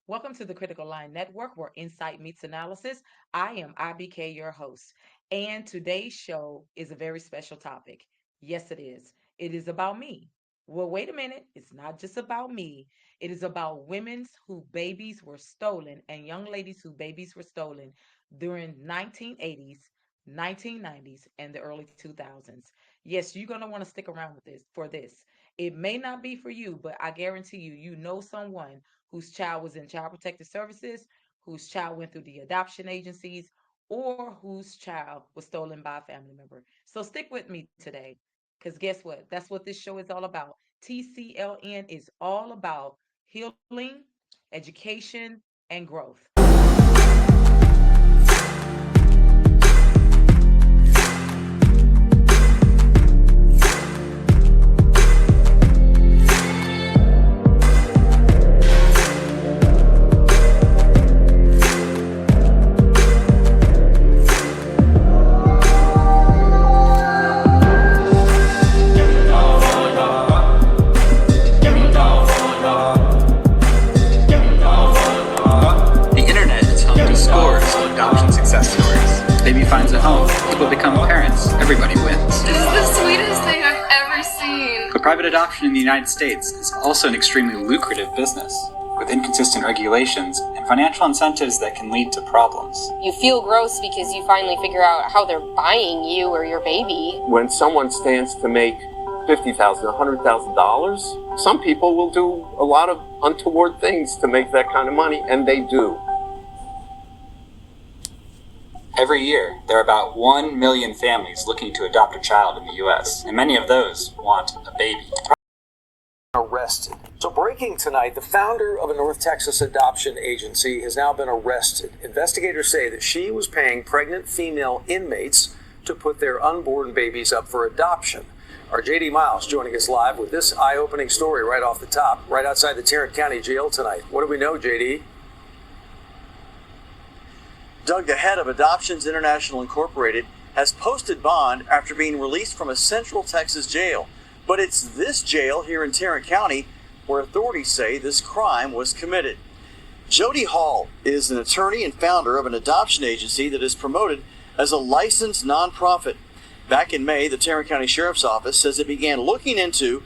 Welcome to the Critical Line Network, where insight meets analysis. I am IBK, your host, and today's show is a very special topic. Yes, it is. It is about me. Well, wait a minute. It's not just about me. It is about women's whose babies were stolen and young ladies whose babies were stolen during 1980s, 1990s, and the early 2000s. Yes, you're going to want to stick around with this for this. It may not be for you, but I guarantee you, you know someone whose child was in child protective services, whose child went through the adoption agencies, or whose child was stolen by a family member. So stick with me today, because guess what? That's what this show is all about. TCLN is all about healing, education, and growth. The internet is home to scores of adoption success stories. Baby finds a home, people become parents, everybody wins. This is the sweetest thing I've ever seen. But private adoption in the United States is also an extremely lucrative business, with inconsistent regulations and financial incentives that can lead to problems. You feel gross because you finally figure out how they're buying you or your baby. When someone stands to make $50,000, $100,000, some people will do a lot of untoward things to make that kind of money, and they do. Every year, there are about 1 million families looking to adopt a child in the U.S., and many of those want a baby. Arrested. So breaking tonight, the founder of a North Texas adoption agency has now been arrested. Investigators say that she was paying pregnant female inmates to put their unborn babies up for adoption. Our J.D. Miles joining us live with this eye-opening story right off the top, right outside the Tarrant County Jail tonight. What do we know, J.D.? Doug, the head of Adoptions International Incorporated, has posted bond after being released from a Central Texas jail. But it's this jail here in Tarrant County where authorities say this crime was committed. Jody Hall is an attorney and founder of an adoption agency that is promoted as a licensed nonprofit. Back in May, the Tarrant County Sheriff's Office says it began looking into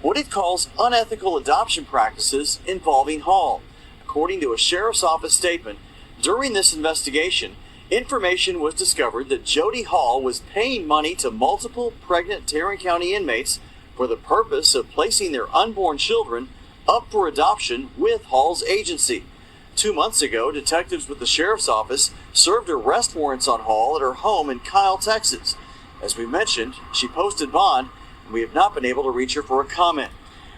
what it calls unethical adoption practices involving Hall. According to a Sheriff's Office statement, during this investigation, information was discovered that Jody Hall was paying money to multiple pregnant Tarrant County inmates for the purpose of placing their unborn children up for adoption with Hall's agency. 2 months ago, detectives with the Sheriff's Office served arrest warrants on Hall at her home in Kyle, Texas. As we mentioned, she posted bond, and we have not been able to reach her for a comment.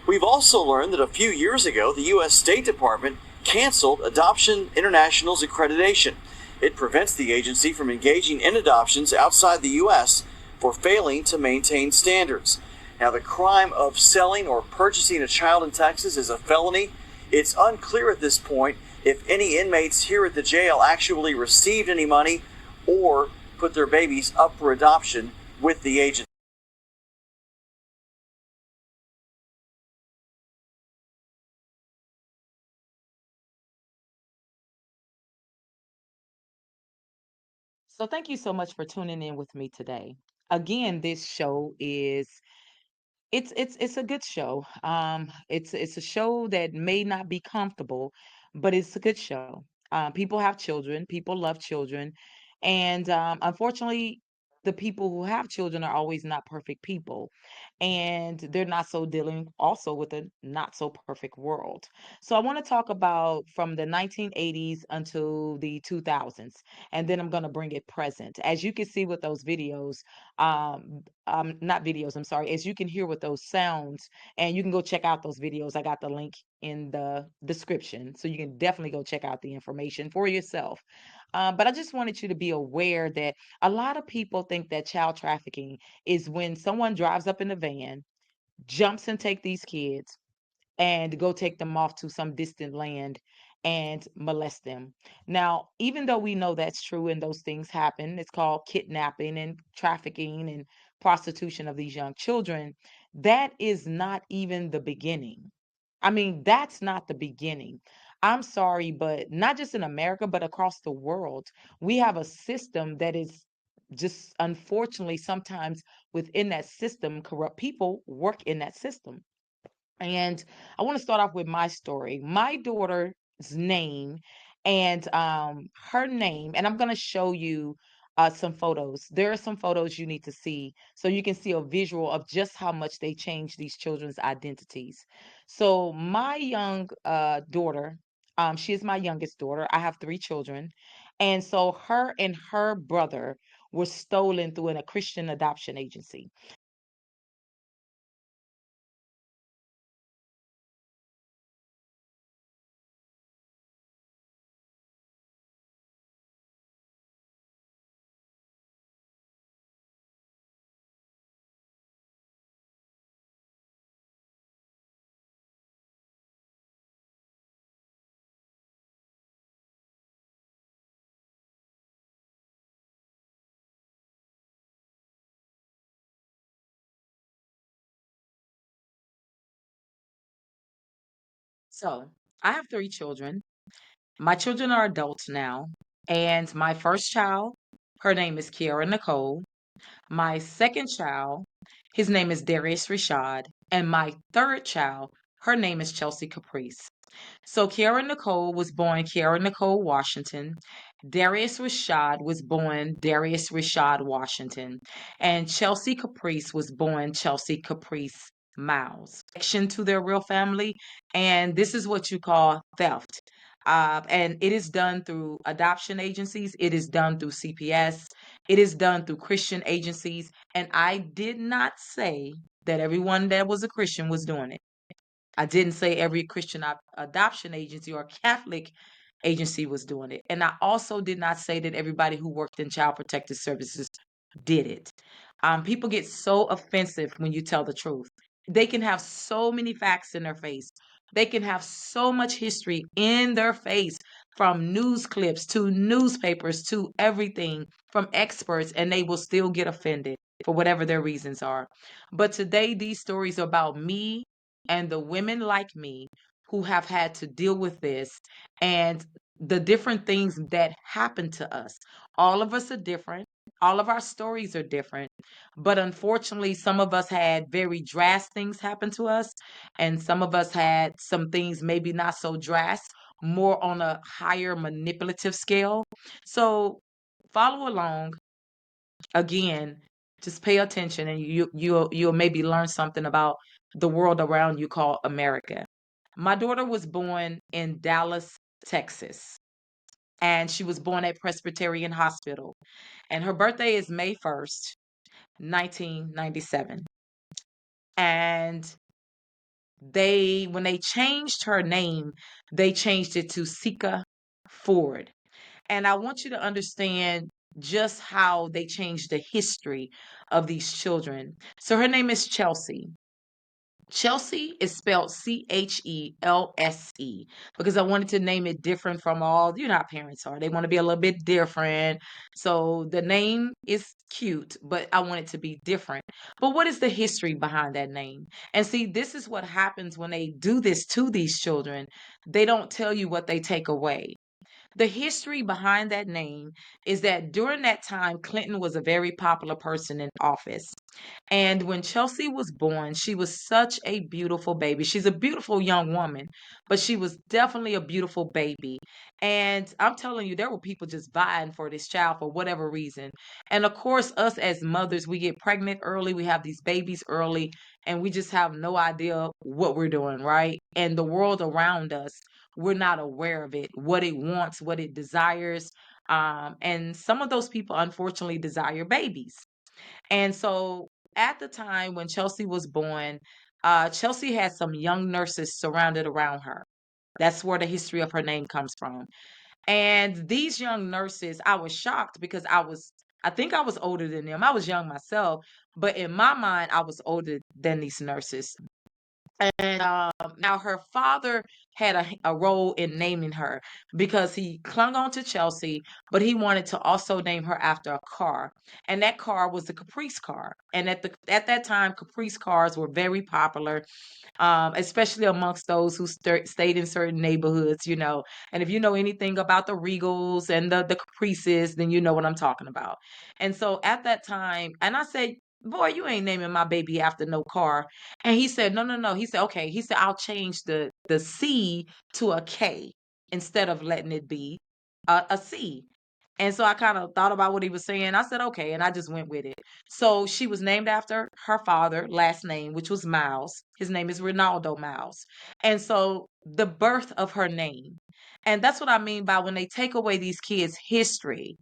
We've also learned that a few years ago, the U.S. State Department canceled Adoption International's accreditation. It prevents the agency from engaging in adoptions outside the U.S. for failing to maintain standards. Now, the crime of selling or purchasing a child in Texas is a felony. It's unclear at this point if any inmates here at the jail actually received any money or put their babies up for adoption with the agency. So thank you so much for tuning in with me today. Again, this show is it's a good show. It's a show that may not be comfortable, but it's a good show. People have children, people love children, and unfortunately, the people who have children are always not perfect people, and they're not so dealing also with a not so perfect world. So I want to talk about from the 1980s until the 2000s, and then I'm going to bring it present. As you can see with those videos, not videos, I'm sorry, as you can hear with those sounds, and you can go check out those videos. I got the link in the description, so you can definitely go check out the information for yourself. But I just wanted you to be aware that a lot of people think that child trafficking is when someone drives up in a van, jumps and take these kids, and go take them off to some distant land and molest them. Now, even though we know that's true and those things happen, it's called kidnapping and trafficking and prostitution of these young children. That is not even the beginning. I mean, that's not the beginning. I'm sorry, but not just in America, but across the world, we have a system that is just unfortunately sometimes within that system, corrupt people work in that system. And I want to start off with my story. My daughter's name and her name, and I'm going to show you some photos. There are some photos you need to see so you can see a visual of just how much they change these children's identities. So my young daughter, she is my youngest daughter. I have three children. And so her and her brother were stolen through a Christian adoption agency. So I have three children. My children are adults now, and my first child, her name is Kiara Nicole. My second child, his name is Darius Rashad, and my third child, her name is Chelsea Caprice. So Kiara Nicole was born Kiara Nicole Washington. Darius Rashad was born Darius Rashad Washington. And Chelsea Caprice was born Chelsea Caprice Miles. Connection to their real family. And this is what you call theft. And it is done through adoption agencies. It is done through CPS. It is done through Christian agencies. And I did not say that everyone that was a Christian was doing it. I didn't say every Christian adoption agency or Catholic agency was doing it. And I also did not say that everybody who worked in child protective services did it. People get so offensive when you tell the truth. They can have so many facts in their face. They can have so much history in their face, from news clips to newspapers to everything, from experts, and they will still get offended for whatever their reasons are. But today, these stories are about me and the women like me who have had to deal with this and the different things that happen to us. All of us are different. All of our stories are different. But unfortunately, some of us had very drastic things happen to us, and some of us had some things maybe not so drastic, more on a higher manipulative scale. So follow along. Again, just pay attention and you'll maybe learn something about the world around you called America. My daughter was born in Dallas, Texas, and she was born at Presbyterian Hospital. And her birthday is May 1st, 1997. And when they changed her name, they changed it to Sika Ford. And I want you to understand just how they changed the history of these children. So her name is Chelsea. Chelsea is spelled Chelse because I wanted to name it different from all, you know how parents are. They want to be a little bit different. So the name is cute, but I want it to be different. But what is the history behind that name? And see, this is what happens when they do this to these children. They don't tell you what they take away. The history behind that name is that during that time, Clinton was a very popular person in office. And when Chelsea was born, she was such a beautiful baby. She's a beautiful young woman, but she was definitely a beautiful baby. And I'm telling you, there were people just vying for this child for whatever reason. And of course, us as mothers, we get pregnant early, we have these babies early, and we just have no idea what we're doing, right? And the world around us, we're not aware of it, what it wants, what it desires. And some of those people, unfortunately, desire babies. And so at the time when Chelsea was born, Chelsea had some young nurses surrounded around her. That's where the history of her name comes from. And these young nurses, I was shocked because I think I was older than them. I was young myself, but in my mind, I was older than these nurses. And now her father had a role in naming her because he clung on to Chelsea, but he wanted to also name her after a car. And that car was the Caprice car. And at that time, Caprice cars were very popular, especially amongst those who stayed in certain neighborhoods, you know. And if you know anything about the Regals and the Caprices, then you know what I'm talking about. And so at that time, and I said, boy, you ain't naming my baby after no car. And he said, no, no, no. He said, okay. He said, I'll change the C to a K instead of letting it be a C. And so I kind of thought about what he was saying. I said, okay. And I just went with it. So she was named after her father, last name, which was Miles. His name is Ronaldo Miles. And so the birth of her name. And that's what I mean by when they take away these kids' history,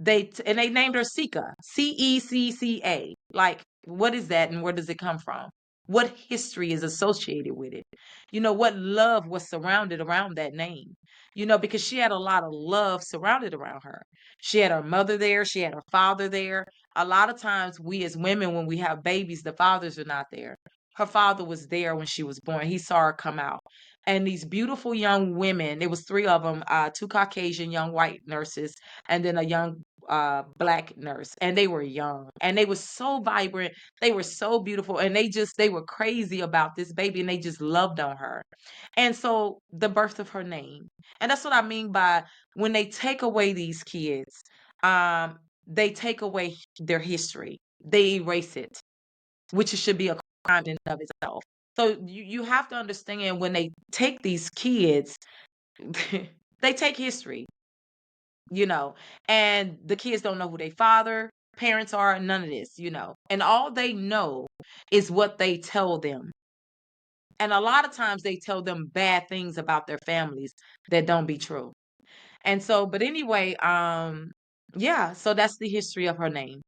and they named her Sika, Cecca. Like, what is that and where does it come from? What history is associated with it? You know, what love was surrounded around that name? You know, because she had a lot of love surrounded around her. She had her mother there, she had her father there. A lot of times, we as women, when we have babies, the fathers are not there. Her father was there when she was born. He saw her come out. And these beautiful young women, it was three of them, two Caucasian young white nurses, and then a young black nurse. And they were young and they were so vibrant. They were so beautiful. And they were crazy about this baby and they just loved on her. And so the birth of her name. And that's what I mean by when they take away these kids, um, they take away their history. They erase it, which should be a crime in and of itself. So you have to understand when they take these kids, they take history, you know, and the kids don't know who their father, parents are, none of this, you know. And all they know is what they tell them. And a lot of times they tell them bad things about their families that don't be true. And so, but anyway, yeah, so that's the history of her name.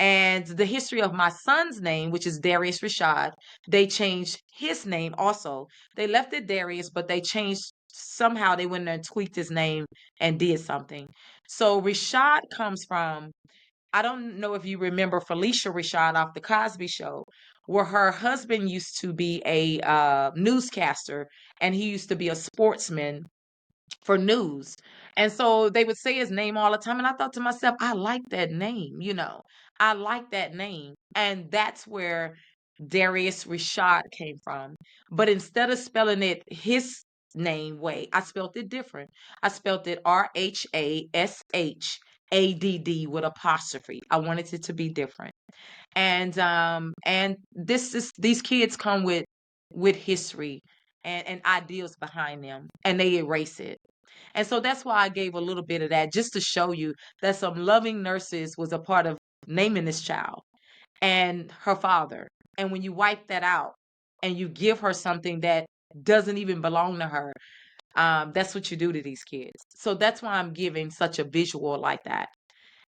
And the history of my son's name, which is Darius Rashad, they changed his name also. They left it Darius, but they changed somehow they went there and tweaked his name and did something. So Rashad comes from, I don't know if you remember Felicia Rashad off the Cosby Show, where her husband used to be a newscaster and he used to be a sportsman for news. And so they would say his name all the time. And I thought to myself, I like that name, you know, I like that name. And that's where Darius Rashad came from. But instead of spelling it his name way, I spelled it different. I spelled it Rashadd with apostrophe. I wanted it to be different. And these kids come with history and ideals behind them and they erase it. And so that's why I gave a little bit of that just to show you that some loving nurses was a part of naming this child and her father. And when you wipe that out and you give her something that doesn't even belong to her, that's what you do to these kids. So that's why I'm giving such a visual like that.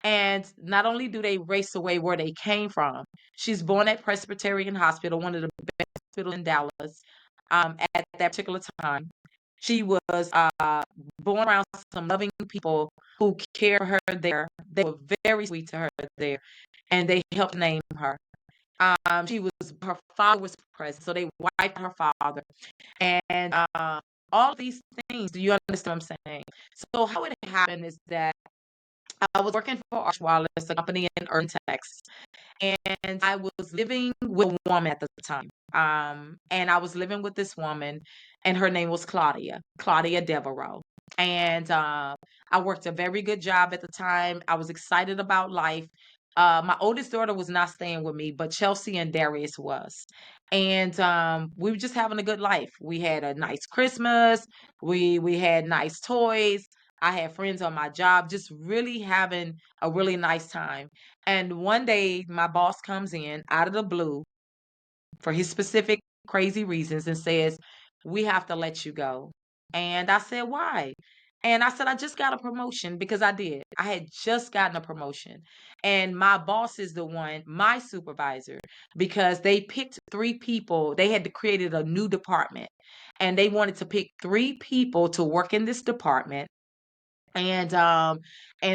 And not only do they race away where they came from, she's born at Presbyterian Hospital, one of the best hospitals in Dallas, at that particular time. She was born around some loving people who cared for her there. They were very sweet to her there, and they helped name her. Her father was present, so they wiped her father. And all of these things, do you understand what I'm saying? So how it happened is that I was working for Arch Wallace, a company in Irving, Texas, and I was living with a woman at the time. And I was living with this woman, and her name was Claudia Devereaux. And I worked a very good job at the time. I was excited about life. My oldest daughter was not staying with me, but Chelsea and Darius was. And we were just having a good life. We had a nice Christmas. We had nice toys. I had friends on my job, just really having a really nice time. And one day, my boss comes in out of the blue for his specific crazy reasons and says, "We have to let you go." And I said, "Why?" And I said, "I just got a promotion," because I did. I had just gotten a promotion. And my boss is the one, my supervisor, because they picked three people. They had created a new department and they wanted to pick three people to work in this department. And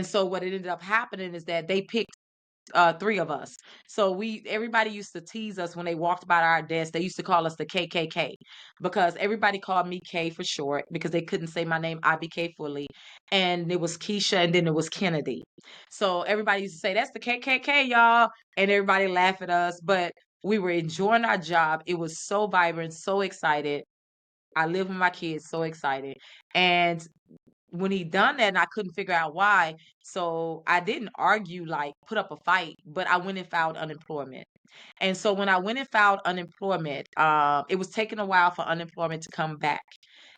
so what ended up happening is that they picked three of us. So everybody used to tease us when they walked by our desk. They used to call us the KKK because everybody called me K for short because they couldn't say my name IBK fully, and it was Keisha and then it was Kennedy. So everybody used to say that's the KKK, y'all, and everybody laugh at us, but we were enjoying our job. It was so vibrant, so excited. I live with my kids, so excited. And when he done that and I couldn't figure out why, so I didn't argue, like put up a fight, but I went and filed unemployment. And so when I went and filed unemployment, it was taking a while for unemployment to come back.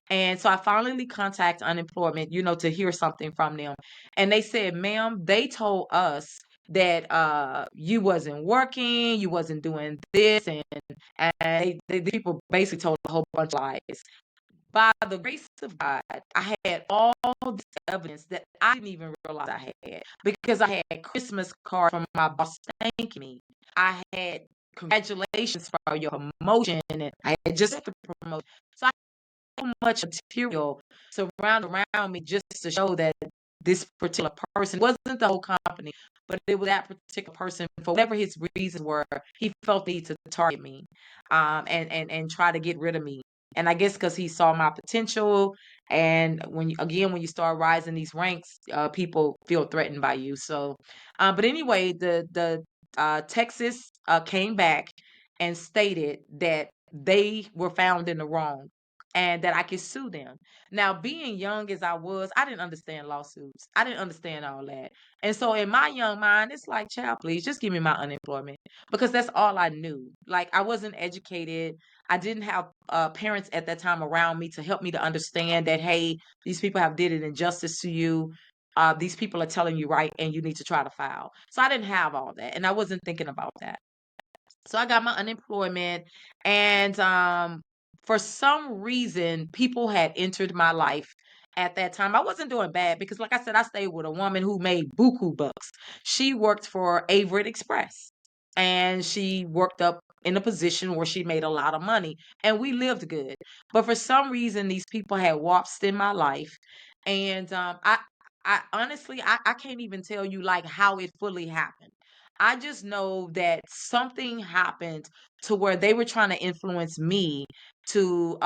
And so I finally contacted unemployment, to hear something from them. And they said, ma'am, they told us that you wasn't working, you wasn't doing this, and the people basically told a whole bunch of lies. By the grace of God, I had all this evidence that I didn't even realize I had because I had Christmas cards from my boss thanking me. I had congratulations for your promotion, and I had just got the promotion. So I had so much material surrounded around me just to show that this particular person wasn't the whole company, but it was that particular person for whatever his reasons were. He felt the need to target me, and try to get rid of me. And I guess because he saw my potential, and when you start rising these ranks, people feel threatened by you. So, but anyway, the Texas came back and stated that they were found in the wrong and that I could sue them. Now, being young as I was, I didn't understand lawsuits. I didn't understand all that. And so in my young mind, it's like, child, please just give me my unemployment because that's all I knew. Like I wasn't educated. I didn't have parents at that time around me to help me to understand that, hey, these people have did an injustice to you. These people are telling you right, and you need to try to file. So I didn't have all that, and I wasn't thinking about that. So I got my unemployment, and for some reason, people had entered my life at that time. I wasn't doing bad because, like I said, I stayed with a woman who made buku bucks. She worked for Averett Express, and she worked up in a position where she made a lot of money, and we lived good. But for some reason, these people had waltzed in my life, and I honestly, I can't even tell you like how it fully happened. I just know that something happened to where they were trying to influence me to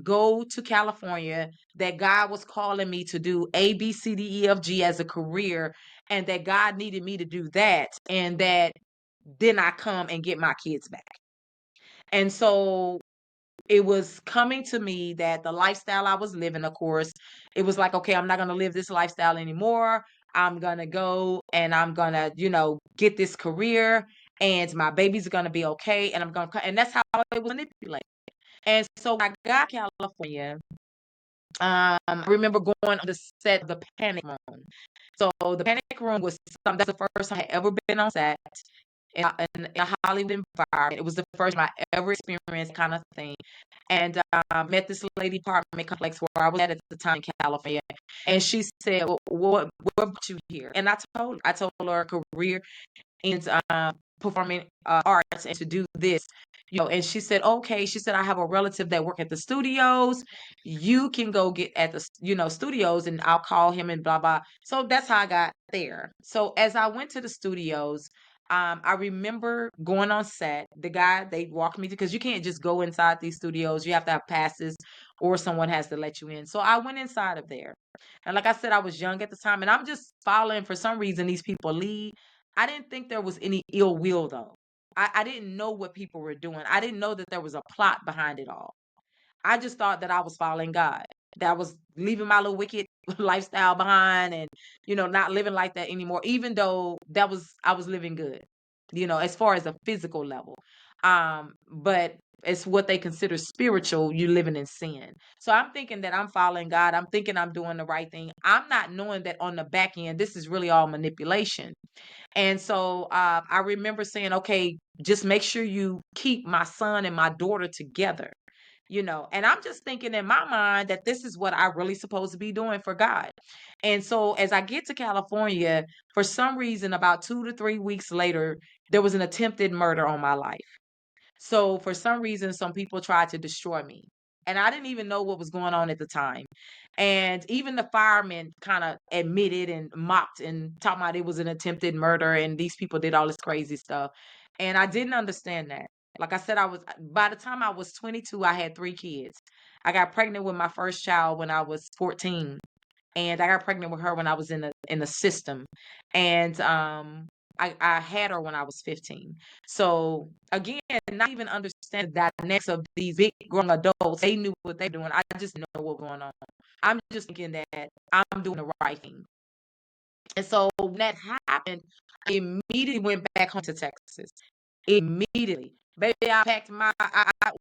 go to California, that God was calling me to do A, B, C, D, E, F, G as a career, and that God needed me to do that, and that then I come and get my kids back. And so it was coming to me that the lifestyle I was living, of course, it was like, okay, I'm not going to live this lifestyle anymore. I'm going to go and I'm going to, get this career, and my babies are going to be okay. And and that's how it was manipulated. And so when I got to California, I remember going on the set of the Panic Room. So the Panic Room was that's the first time I had ever been on set in a Hollywood environment. It was the first time I ever experienced kind of thing. And met this lady apartment complex where I was at the time in California. And she said, well, what brought you here? And I told her a career in performing arts and to do this. And she said, okay. She said, I have a relative that work at the studios. You can go get at the, studios, and I'll call him and blah, blah. So that's how I got there. So as I went to the studios, I remember going on set. The guy, they walked me to, because you can't just go inside these studios. You have to have passes, or someone has to let you in. So I went inside of there. And like I said, I was young at the time, and I'm just following, for some reason, these people lead. I didn't think there was any ill will, though. I didn't know what people were doing. I didn't know that there was a plot behind it all. I just thought that I was following God, that I was leaving my little wicked lifestyle behind, and, not living like that anymore, even though I was living good, as far as a physical level. But it's what they consider spiritual, you living in sin. So I'm thinking that I'm following God. I'm thinking I'm doing the right thing. I'm not knowing that on the back end, this is really all manipulation. And so I remember saying, okay, just make sure you keep my son and my daughter together, and I'm just thinking in my mind that this is what I really supposed to be doing for God. And so as I get to California, for some reason, about 2 to 3 weeks later, there was an attempted murder on my life. So for some reason, some people tried to destroy me. And I didn't even know what was going on at the time. And even the firemen kind of admitted and mocked and talked about it was an attempted murder and these people did all this crazy stuff. And I didn't understand that. Like I said, by the time I was 22, I had 3 kids. I got pregnant with my first child when I was 14, and I got pregnant with her when I was in the system, and I had her when I was 15. So again, not even understand the dynamics of these big grown adults. They knew what they're doing. I just know what's going on. I'm just thinking that I'm doing the right thing. And so when that happened, I immediately went back home to Texas. Immediately. Baby, I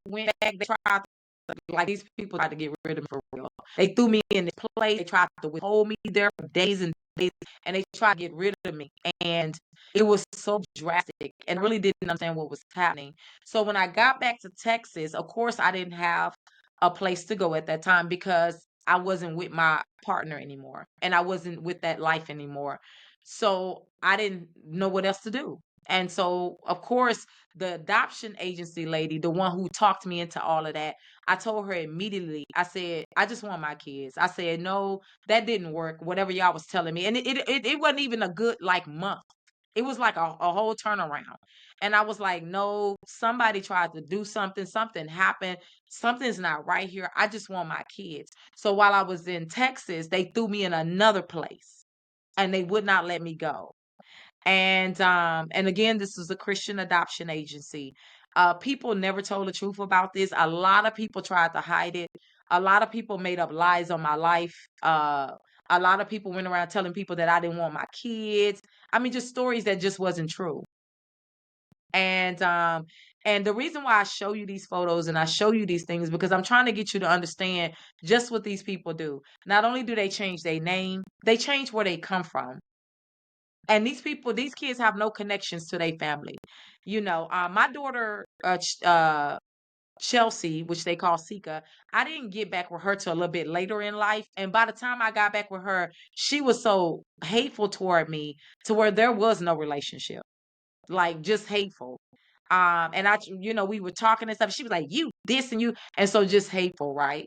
went back. They tried like these people tried to get rid of me for real. They threw me in this place. They tried to withhold me there for days and days, and they tried to get rid of me. And it was so drastic, and I really didn't understand what was happening. So when I got back to Texas, of course, I didn't have a place to go at that time because I wasn't with my partner anymore, and I wasn't with that life anymore. So I didn't know what else to do. And so, of course, the adoption agency lady, the one who talked me into all of that, I told her immediately. I said, I just want my kids. I said, no, that didn't work. Whatever y'all was telling me, and it wasn't even a good like month. It was like a whole turnaround. And I was like, no, somebody tried to do something. Something happened. Something's not right here. I just want my kids. So while I was in Texas, they threw me in another place, and they would not let me go. And again, this is a Christian adoption agency. People never told the truth about this. A lot of people tried to hide it. A lot of people made up lies on my life. A lot of people went around telling people that I didn't want my kids. I mean, just stories that just wasn't true. And the reason why I show you these photos and I show you these things because I'm trying to get you to understand just what these people do. Not only do they change their name, they change where they come from. And these kids have no connections to their family. My daughter, Chelsea, which they call Sika, I didn't get back with her till a little bit later in life. And by the time I got back with her, she was so hateful toward me to where there was no relationship, like just hateful. And we were talking and stuff. She was like, "You this and you," and so just hateful, right?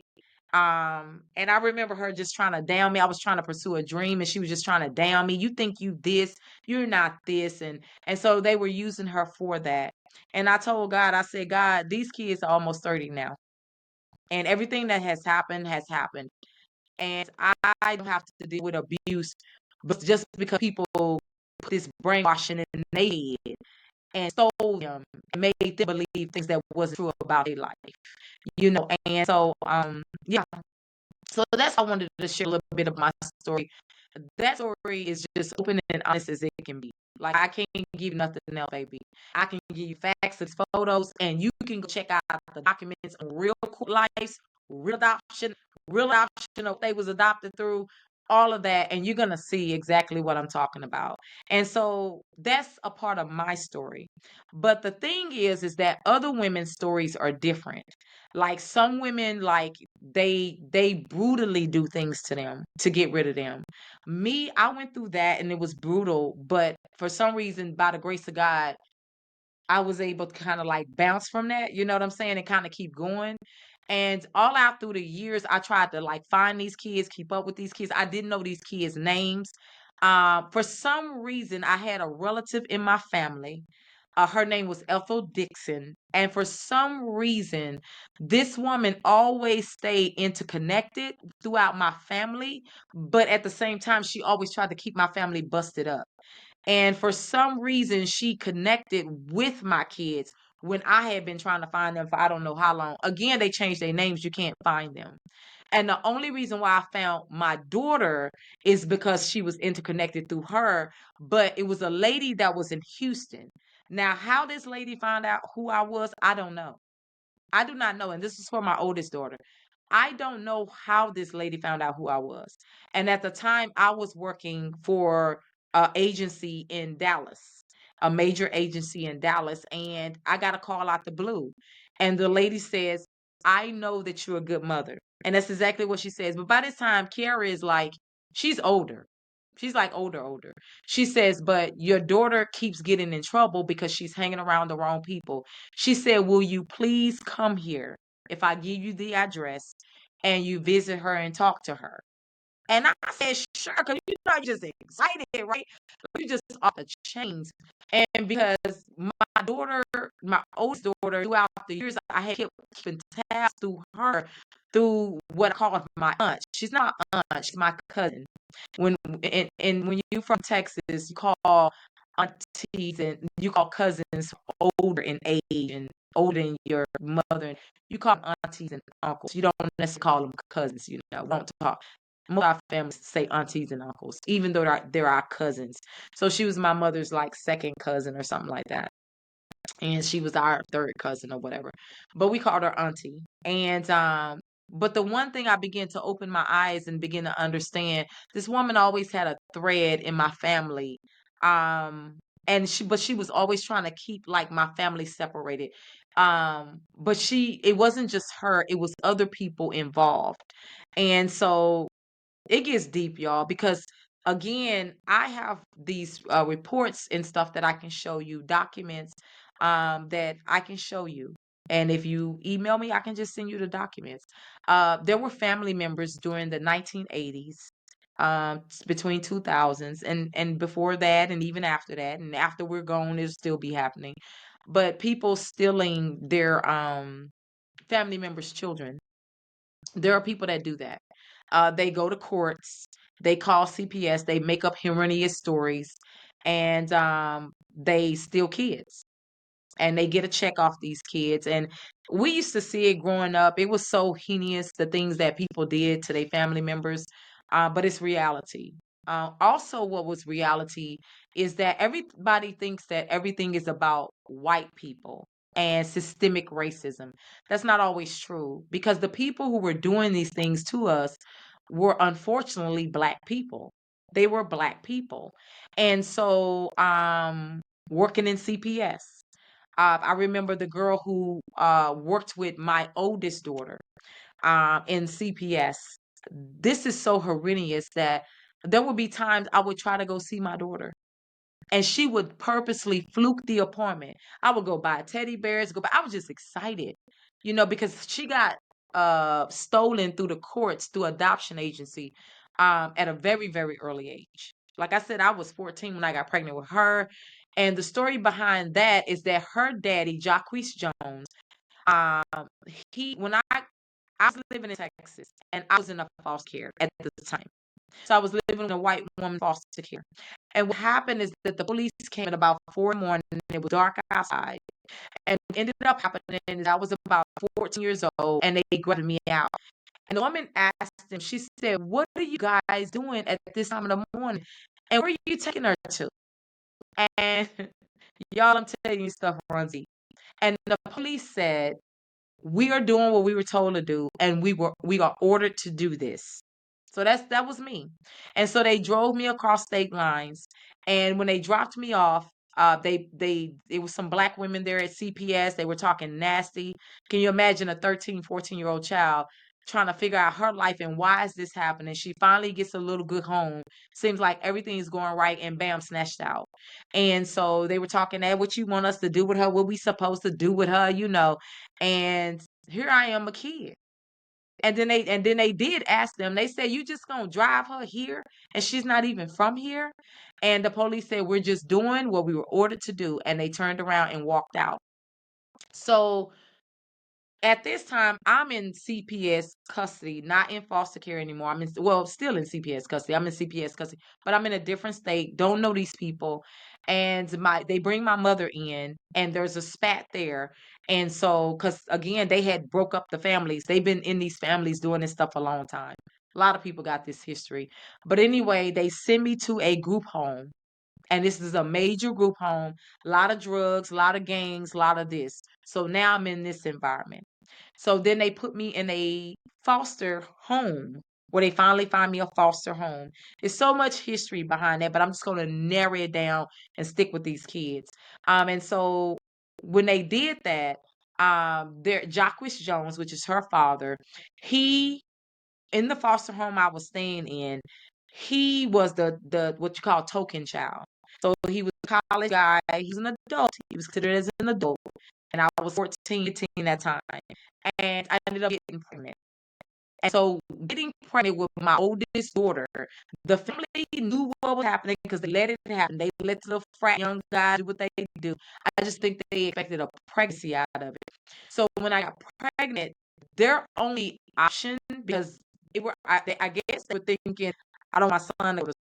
And I remember her just trying to down me. I was trying to pursue a dream, and she was just trying to down me. You think you this, you're not this, and so they were using her for that. And I told God, I said, God, these kids are almost 30 now, and everything that has happened has happened, and I don't have to deal with abuse, but just because people put this brainwashing in their head and stole them and made them believe things that wasn't true about their life. And so yeah. So that's why I wanted to share a little bit of my story. That story is just open and honest as it can be. Like I can't give you nothing else, baby. I can give you facts and photos, and you can go check out the documents on real court lives, real adoption, they was adopted through, all of that, and you're gonna see exactly what I'm talking about. And so that's a part of my story. But the thing is that other women's stories are different. Like some women, like they brutally do things to them to get rid of them. Me, I went through that and it was brutal, but for some reason, by the grace of God, I was able to kind of like bounce from that, you know what I'm saying, and kind of keep going. And all out through the years, I tried to like find these kids, keep up with these kids. I didn't know these kids' names. For some reason, I had a relative in my family. Her name was Ethel Dixon. And for some reason, this woman always stayed interconnected throughout my family. But at the same time, she always tried to keep my family busted up. And for some reason, she connected with my kids when I had been trying to find them for I don't know how long. Again, they changed their names. You can't find them. And the only reason why I found my daughter is because she was interconnected through her, but it was a lady that was in Houston. Now, how this lady found out who I was, I don't know. I do not know. And this is for my oldest daughter. I don't know how this lady found out who I was. And at the time, I was working for an agency in Dallas, a major agency in Dallas. And I got a call out the blue. And the lady says, I know that you're a good mother. And that's exactly what she says. But by this time, Kiara is like, she's older. She's like older. She says, but your daughter keeps getting in trouble because she's hanging around the wrong people. She said, will you please come here? if I give you the address and you visit her and talk to her? And I said, sure, because you're just excited, right? You just off the chains. And because my daughter, my oldest daughter, throughout the years, I had kept keeping tabs through her, through what I call my aunt. She's not my aunt, she's my cousin. When and when you're from Texas, you call aunties and you call cousins older in age and older than your mother. You call them aunties and uncles. You don't necessarily call them cousins. Won't talk. Most of our families say aunties and uncles, even though they're our cousins. So she was my mother's like second cousin or something like that, and she was our third cousin or whatever. But we called her auntie. And but the one thing I began to open my eyes and begin to understand, this woman always had a thread in my family. Um and she was always trying to keep like my family separated. But it wasn't just her, it was other people involved. And so it gets deep, y'all, because again, I have these reports and stuff that I can show you, documents that I can show you. And if you email me, I can just send you the documents. There were family members during the 1980s, between 2000s, and before that, and even after that, and after we're gone, it'll still be happening. But people stealing their family members' children, there are people that do that. They go to courts, they call CPS, they make up erroneous stories, and they steal kids and they get a check off these kids. And we used to see it growing up. It was so heinous, the things that people did to their family members, but it's reality. Also, what was reality is that everybody thinks that everything is about white people and systemic racism. That's not always true, because the people who were doing these things to us were unfortunately Black people. They were Black people. And so, working in CPS, I remember the girl who worked with my oldest daughter in CPS. This is so horrendous that there would be times I would try to go see my daughter, and she would purposely fluke the appointment. I would go buy teddy bears, I was just excited, because she got stolen through the courts through adoption agency at a very, very early age. Like I said, I was 14 when I got pregnant with her. And the story behind that is that her daddy, Jacques Jones, um, when I was living in Texas and I was in a foster care at the time. So I was living in a white woman foster care. And what happened is that the police came at about 4 in the morning. It was dark outside. And what ended up happening is I was about 14 years old and they grabbed me out. And the woman asked him, she said, "What are you guys doing at this time of the morning? And where are you taking her to?" And y'all, I'm telling you, stuff runs deep. And the police said, "We are doing what we were told to do, and we are ordered to do this." So that was me. And so they drove me across state lines. And when they dropped me off, it was some Black women there at CPS. They were talking nasty. Can you imagine a 13, 14-year-old child trying to figure out her life and why is this happening? She finally gets a little good home. Seems like everything is going right, and bam, snatched out. And so they were talking that what you want us to do with her, what we supposed to do with her. And here I am, a kid. And then they did ask them. They said, "You just gonna drive her here, and she's not even from here?" And the police said, "We're just doing what we were ordered to do." And they turned around and walked out. So at this time, I'm in CPS custody, not in foster care anymore. Still in CPS custody. I'm in CPS custody, but I'm in a different state. Don't know these people, and they bring my mother in, and there's a spat there. And so, because again, they had broke up the families. They've been in these families doing this stuff a long time. A lot of people got this history, but anyway, they send me to a group home, and this is a major group home. A lot of drugs, a lot of gangs, a lot of this. So now I'm in this environment. So then they put me in a foster home, where they finally find me a foster home. There's so much history behind that, but I'm just going to narrow it down and stick with these kids. And so when they did that, Jacques Jones, which is her father, he in the foster home I was staying in, he was the what you call token child. So he was a college guy. He's an adult. He was considered as an adult. and I was 14, 15 that time, and I ended up getting pregnant. And so getting pregnant with my oldest daughter, the family knew what was happening because they let it happen. They let the little frat young guys do what they do. I just think they expected a pregnancy out of it. So when I got pregnant, their only option, because I guess they were thinking, I don't want my son to go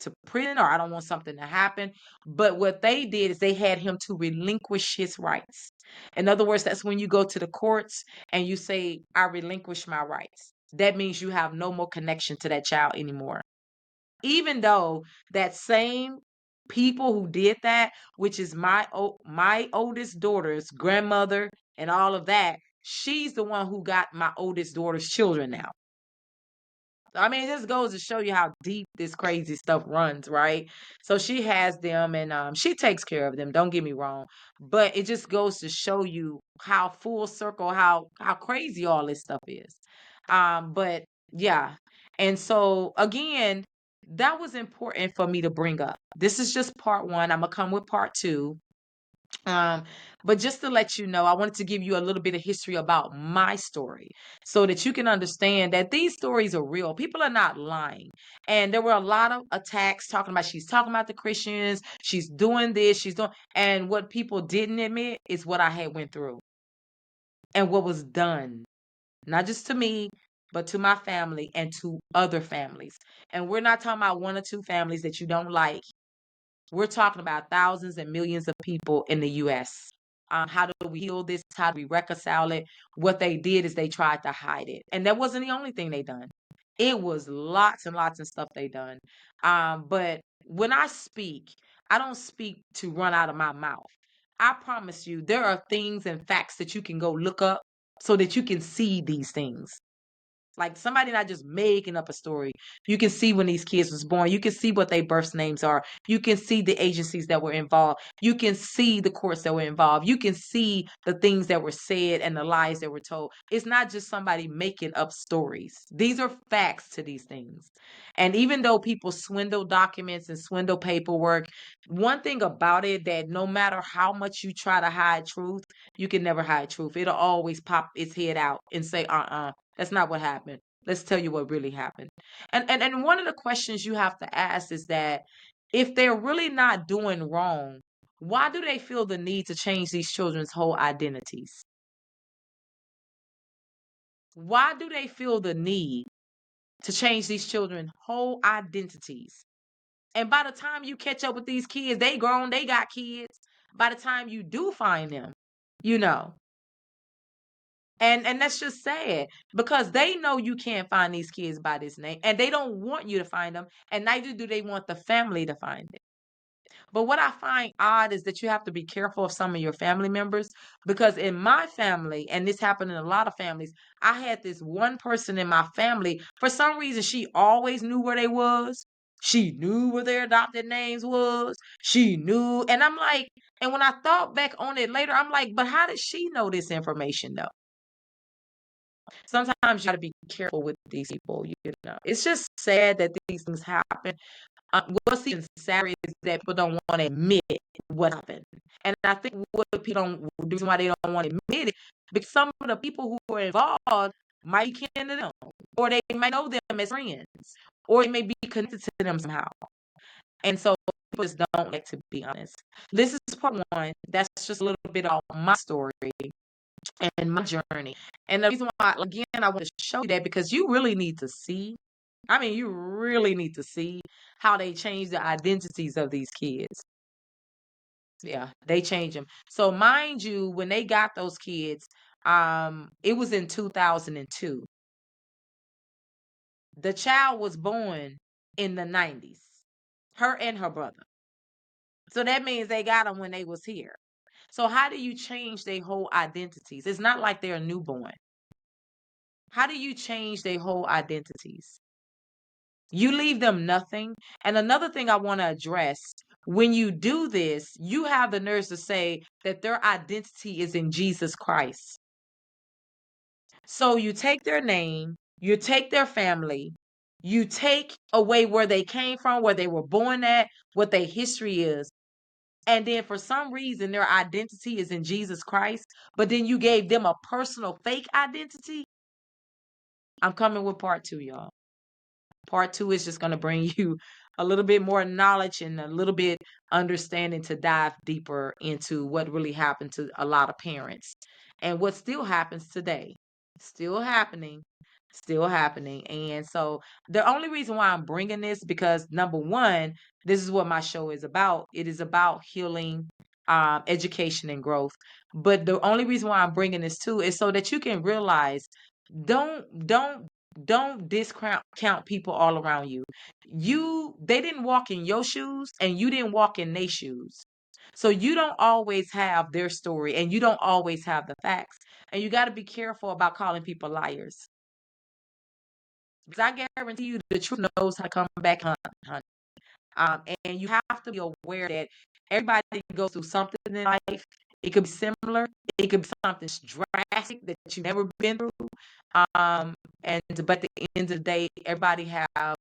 to prison, or I don't want something to happen. But what they did is they had him to relinquish his rights. In other words, that's when you go to the courts and you say, I relinquish my rights. That means you have no more connection to that child anymore. Even though that same people who did that, which is my oldest daughter's grandmother and all of that, she's the one who got my oldest daughter's children now. I mean, this goes to show you how deep this crazy stuff runs, right? So she has them, and she takes care of them. Don't get me wrong, but it just goes to show you how full circle, how crazy all this stuff is. But yeah, and so again, that was important for me to bring up. This is just part one. I'm gonna come with part two. Um, but just to let you know, I wanted to give you a little bit of history about my story so that you can understand that these stories are real. People are not lying. And there were a lot of attacks talking about she's talking about the Christians, she's doing this, she's doing, and what people didn't admit is what I had went through and what was done, not just to me, but to my family and to other families. And we're not talking about one or two families that you don't like. We're talking about thousands and millions of people in the US. How do we heal this? How do we reconcile it? What they did is they tried to hide it. And that wasn't the only thing they done. It was lots and lots of stuff they done. But when I speak, I don't speak to run out of my mouth. I promise you, there are things and facts that you can go look up so that you can see these things. Like somebody not just making up a story. You can see when these kids was born. You can see what their birth names are. You can see the agencies that were involved. You can see the courts that were involved. You can see the things that were said and the lies that were told. It's not just somebody making up stories. These are facts to these things. And even though people swindle documents and swindle paperwork, one thing about it that no matter how much you try to hide truth, you can never hide truth. It'll always pop its head out and say, that's not what happened. Let's tell you what really happened. And one of the questions you have to ask is that if they're really not doing wrong, why do they feel the need to change these children's whole identities? Why do they feel the need to change these children's whole identities? And by the time you catch up with these kids, they grown, they got kids. By the time you do find them, you know, and that's just sad because they know you can't find these kids by this name and they don't want you to find them, and neither do they want the family to find it. But what I find odd is that you have to be careful of some of your family members because in my family, and this happened in a lot of families, I had this one person in my family, for some reason she always knew where they was. She knew where their adopted names was. She knew, and I'm like, and when I thought back on it later, I'm like, but how did she know this information though? Sometimes you got to be careful with these people. You know, it's just sad that these things happen. What's even sadder is that people don't want to admit what happened, and I think what people don't, the reason why they don't want to admit it, because some of the people who are involved might be kin to them, or they might know them as friends, or it may be connected to them somehow. And so people just don't like to be honest. This is part one. That's just a little bit of my story and my journey. And the reason why, again, I want to show you that because you really need to see. I mean, you really need to see how they change the identities of these kids. Yeah, they change them. So mind you, when they got those kids, it was in 2002. The child was born in the 90s. Her and her brother. So that means they got them when they was here. So how do you change their whole identities? It's not like they're a newborn. How do you change their whole identities? You leave them nothing. And another thing I want to address, when you do this, you have the nerves to say that their identity is in Jesus Christ. So you take their name, you take their family, you take away where they came from, where they were born at, what their history is. And then for some reason, their identity is in Jesus Christ, but then you gave them a personal fake identity. I'm coming with part 2, y'all. Part 2 is just going to bring you a little bit more knowledge and a little bit understanding to dive deeper into what really happened to a lot of parents and what still happens today. Still happening, still happening. And so the only reason why I'm bringing this, because number one, this is what my show is about. It is about healing, education, and growth. But the only reason why I'm bringing this too is so that you can realize, don't discount people all around you. They didn't walk in your shoes and you didn't walk in their shoes. So you don't always have their story and you don't always have the facts. And you got to be careful about calling people liars. Because I guarantee you the truth knows how to come back, honey. And you have to be aware that everybody goes through something in life. It could be similar. It could be something drastic that you've never been through. But at the end of the day, everybody have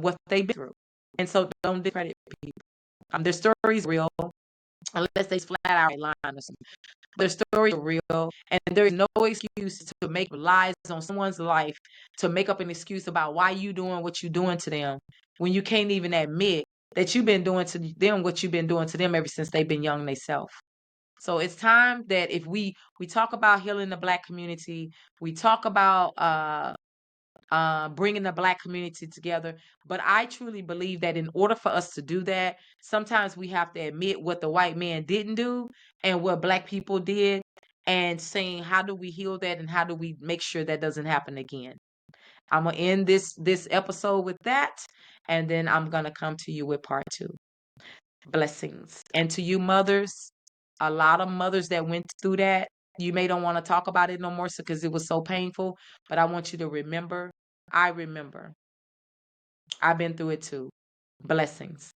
what they've been through, and so don't discredit people. Their stories real, unless they flat out lying or something. Their stories are real, and there is no excuse to make lies on someone's life to make up an excuse about why you doing what you doing to them when you can't even admit that you've been doing to them what you've been doing to them ever since they've been young themselves. So it's time that if we talk about healing the Black community, we talk about bringing the Black community together. But I truly believe that in order for us to do that, sometimes we have to admit what the white man didn't do and what Black people did, and saying how do we heal that and how do we make sure that doesn't happen again. I'm gonna end this episode with that, and then I'm gonna come to you with part 2. Blessings. And to you mothers, a lot of mothers that went through that, you may don't want to talk about it no more because it was so painful, but I want you to remember, I remember. I've been through it too. Blessings.